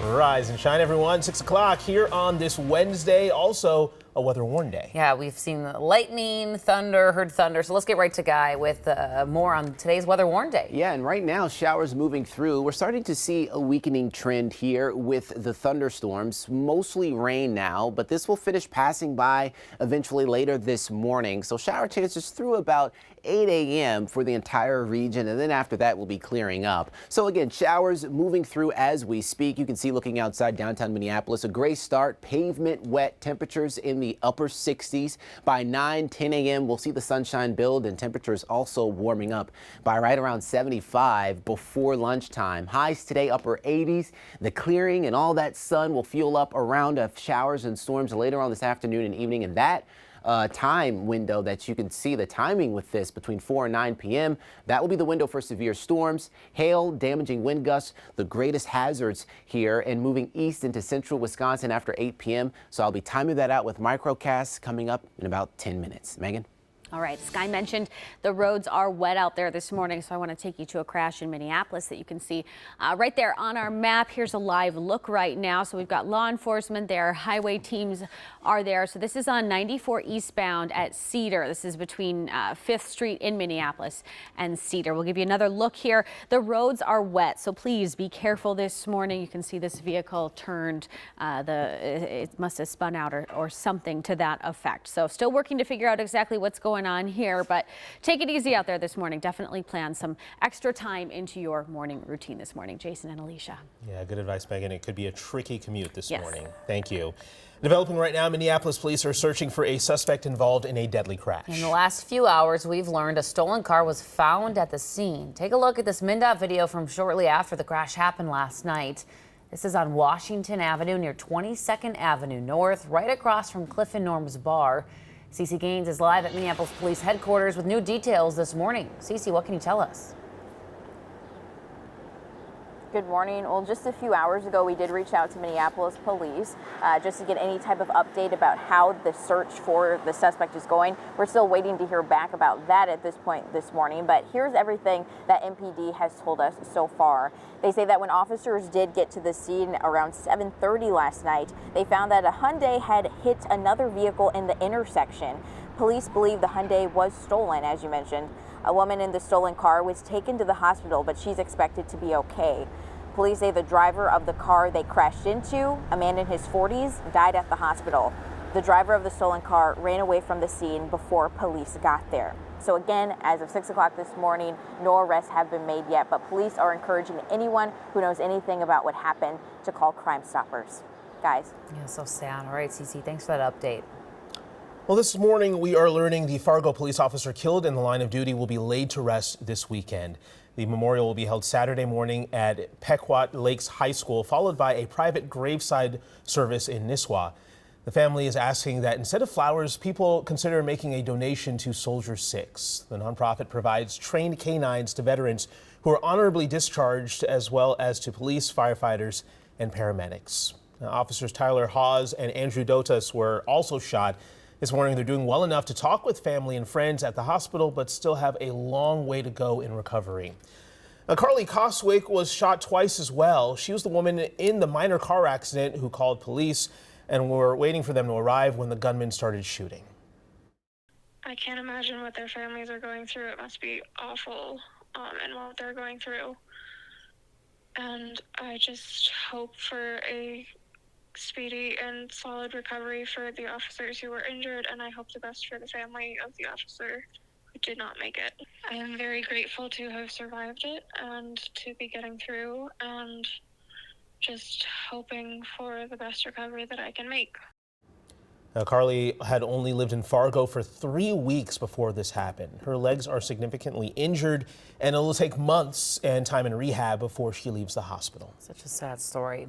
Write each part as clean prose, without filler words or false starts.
Rise and shine, everyone. 6 o'clock here on this Wednesday. Also, a weather warn day. Yeah, we've seen lightning, thunder, heard thunder. So let's get right to Guy with more on today's weather warn day. Yeah, and right now, showers moving through. We're starting to see a weakening trend here with the thunderstorms. Mostly rain now, but this will finish passing by eventually later this morning. So shower chances through about 8 a.m. for the entire region, and then after that we'll be clearing up. So again, showers moving through as we speak. You can see looking outside downtown Minneapolis, a gray start, pavement wet, temperatures in the upper 60s. By 9-10 a.m. we'll see the sunshine build and temperatures also warming up by right around 75 before lunchtime. Highs today upper 80s. The clearing and all that sun will fuel up around showers and storms later on this afternoon and evening, and that time window that you can see the timing with this between 4 and 9 p.m. That will be the window for severe storms, hail, damaging wind gusts, the greatest hazards here, and moving east into central Wisconsin after 8 p.m. So I'll be timing that out with microcasts coming up in about 10 minutes. Megan? All right, Sky mentioned the roads are wet out there this morning, so I want to take you to a crash in Minneapolis that you can see right there on our map. Here's a live look right now. So we've got law enforcement there, highway teams are there. So this is on 94 eastbound at Cedar. This is between 5th Street in Minneapolis and Cedar. We'll give you another look here. The roads are wet, so please be careful this morning. You can see this vehicle turned, it must have spun out or something to that effect. So still working to figure out exactly what's going on here, but take it easy out there this morning. Definitely plan some extra time into your morning routine this morning. Jason and Alicia. Yeah, good advice, Megan. It could be a tricky commute this morning. Thank you. Developing right now, Minneapolis police are searching for a suspect involved in a deadly crash. In the last few hours, we've learned a stolen car was found at the scene. Take a look at this MnDOT video from shortly after the crash happened last night. This is on Washington Avenue near 22nd Avenue North, right across from Cliff and Norm's Bar. Cece Gaines is live at Minneapolis Police Headquarters with new details this morning. Cece, what can you tell us? Good morning. Well, just a few hours ago, we did reach out to Minneapolis Police just to get any type of update about how the search for the suspect is going. We're still waiting to hear back about that at this point this morning, but here's everything that MPD has told us so far. They say that when officers did get to the scene around 7:30 last night, they found that a Hyundai had hit another vehicle in the intersection. Police believe the Hyundai was stolen, as you mentioned. A woman in the stolen car was taken to the hospital, but she's expected to be okay. Police say the driver of the car they crashed into, a man in his 40s, died at the hospital. The driver of the stolen car ran away from the scene before police got there. So again, as of 6 o'clock this morning, no arrests have been made yet, but police are encouraging anyone who knows anything about what happened to call Crime Stoppers. Guys. Yeah, so sad. All right, Cece, thanks for that update. Well, this morning we are learning the Fargo police officer killed in the line of duty will be laid to rest this weekend. The memorial will be held Saturday morning at Pequot Lakes High School, followed by a private graveside service in Nisswa. The family is asking that instead of flowers, people consider making a donation to Soldier 6. The nonprofit provides trained canines to veterans who are honorably discharged, as well as to police, firefighters, and paramedics. Now, officers Tyler Hawes and Andrew Dotas were also shot. This morning, they're doing well enough to talk with family and friends at the hospital, but still have a long way to go in recovery. Now, Carly Coswick was shot twice as well. She was the woman in the minor car accident who called police, and were waiting for them to arrive when the gunman started shooting. I can't imagine what their families are going through. It must be awful, and what they're going through. And I just hope for a speedy and solid recovery for the officers who were injured, and I hope the best for the family of the officer who did not make it. I am very grateful to have survived it and to be getting through, and just hoping for the best recovery that I can make. Now, Carly had only lived in Fargo for 3 weeks before this happened. Her legs are significantly injured, and it will take months and time in rehab before she leaves the hospital. Such a sad story.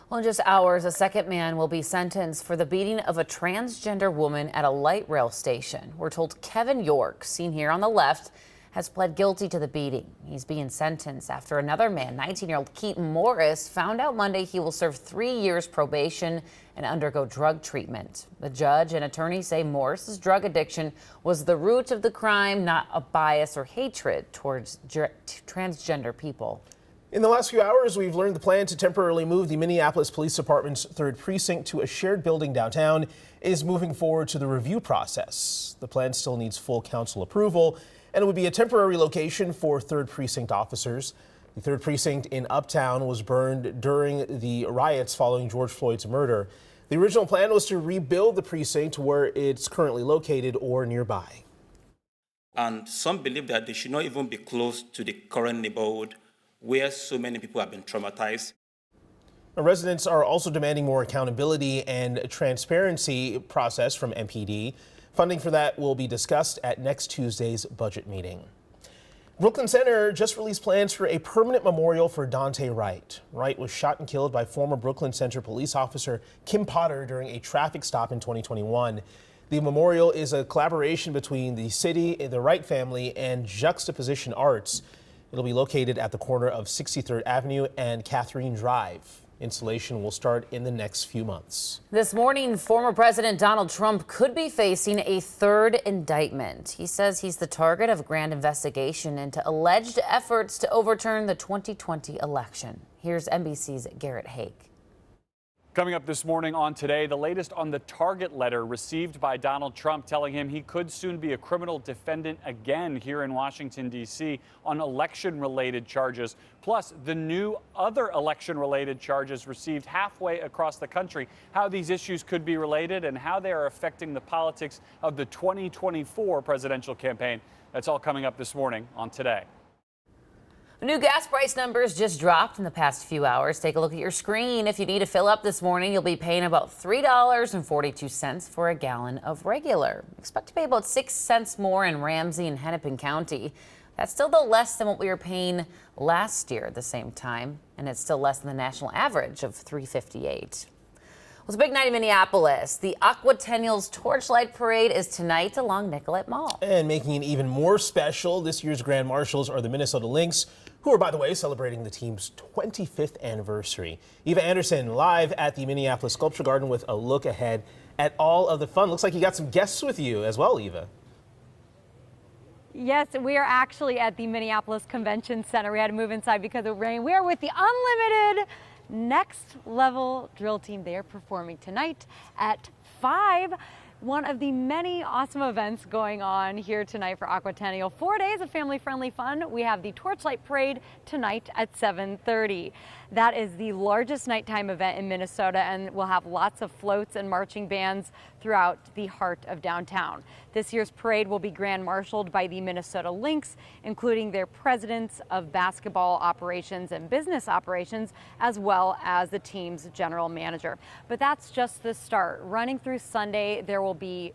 Well, in just hours, a second man will be sentenced for the beating of a transgender woman at a light rail station. We're told Kevin York, seen here on the left, has pled guilty to the beating. He's being sentenced after another man, 19-year-old Keaton Morris, found out Monday he will serve 3 years probation and undergo drug treatment. The judge and attorney say Morris's drug addiction was the root of the crime, not a bias or hatred towards transgender people. In the last few hours, we've learned the plan to temporarily move the Minneapolis Police Department's 3rd Precinct to a shared building downtown is moving forward to the review process. The plan still needs full council approval, and it would be a temporary location for 3rd Precinct officers. The 3rd Precinct in Uptown was burned during the riots following George Floyd's murder. The original plan was to rebuild the precinct where it's currently located or nearby. And some believe that they should not even be close to the current neighborhood where so many people have been traumatized. Residents are also demanding more accountability and transparency process from MPD. Funding for that will be discussed at next Tuesday's budget meeting. Brooklyn Center just released plans for a permanent memorial for Daunte Wright. Wright was shot and killed by former Brooklyn Center police officer Kim Potter during a traffic stop in 2021. The memorial is a collaboration between the city, the Wright family, and Juxtaposition Arts. It'll be located at the corner of 63rd Avenue and Catherine Drive. Installation will start in the next few months. This morning, former President Donald Trump could be facing a 3rd indictment. He says he's the target of a grand investigation into alleged efforts to overturn the 2020 election. Here's NBC's Garrett Haake. Coming up this morning on Today, the latest on the target letter received by Donald Trump telling him he could soon be a criminal defendant again here in Washington, D.C. on election-related charges, plus the new other election-related charges received halfway across the country, how these issues could be related and how they are affecting the politics of the 2024 presidential campaign. That's all coming up this morning on Today. New gas price numbers just dropped in the past few hours. Take a look at your screen. If you need to fill up this morning, you'll be paying about $3.42 for a gallon of regular. Expect to pay about 6 cents more in Ramsey and Hennepin County. That's still though less than what we were paying last year at the same time, and it's still less than the national average of $3.58. Well, it's a big night in Minneapolis. The Aquatennial's Torchlight Parade is tonight along Nicollet Mall. And making it even more special, this year's Grand Marshals are the Minnesota Lynx, who are, by the way, celebrating the team's 25th anniversary. Eva Anderson live at the Minneapolis Sculpture Garden with a look ahead at all of the fun. Looks like you got some guests with you as well, Eva. Yes, we are actually at the Minneapolis Convention Center. We had to move inside because of rain. We are with the Unlimited Next Level Drill Team. They are performing tonight at 5. One of the many awesome events going on here tonight for Aquatennial. 4 days of family-friendly fun. We have the Torchlight Parade tonight at 7:30. That is the largest nighttime event in Minnesota, and we'll have lots of floats and marching bands throughout the heart of downtown. This year's parade will be grand marshaled by the Minnesota Lynx, including their presidents of basketball operations and business operations, as well as the team's general manager. But that's just the start. Running through Saturday, there will be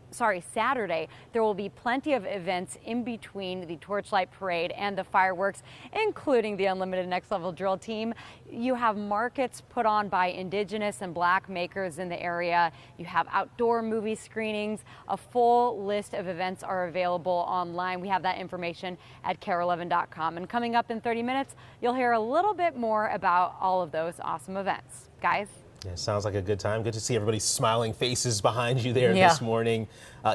plenty of events in between the Torchlight Parade and the fireworks, including the Unlimited Next Level Drill Team. You have markets put on by Indigenous and Black makers in the area. You have outdoor movie screenings. A full list of events are available online. We have that information at KARE11.com. And coming up in 30 minutes, you'll hear a little bit more about all of those awesome events. Guys? Yeah, sounds like a good time. Good to see everybody's smiling faces behind you there this morning.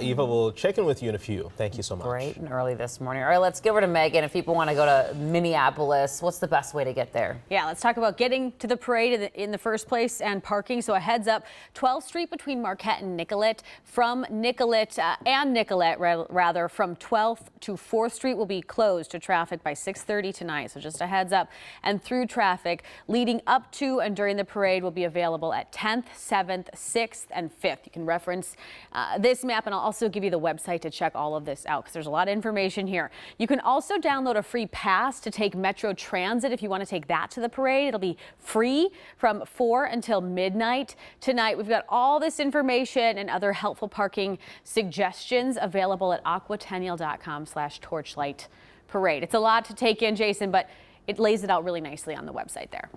Eva, we'll check in with you in a few. Thank you so much. Great and early this morning. All right, let's get over to Megan. If people want to go to Minneapolis, what's the best way to get there? Yeah, let's talk about getting to the parade in the first place and parking. So a heads up, 12th Street between Marquette and Nicollet. From Nicollet rather, from 12th to 4th Street will be closed to traffic by 6:30 tonight. So just a heads up. And through traffic leading up to and during the parade will be available at 10th, 7th, 6th, and 5th. You can reference this map, and I'll also give you the website to check all of this out because there's a lot of information here. You can also download a free pass to take Metro Transit if you want to take that to the parade. It'll be free from 4 until midnight tonight. We've got all this information and other helpful parking suggestions available at aquatennial.com/torchlight parade. It's a lot to take in, Jason, but it lays it out really nicely on the website there.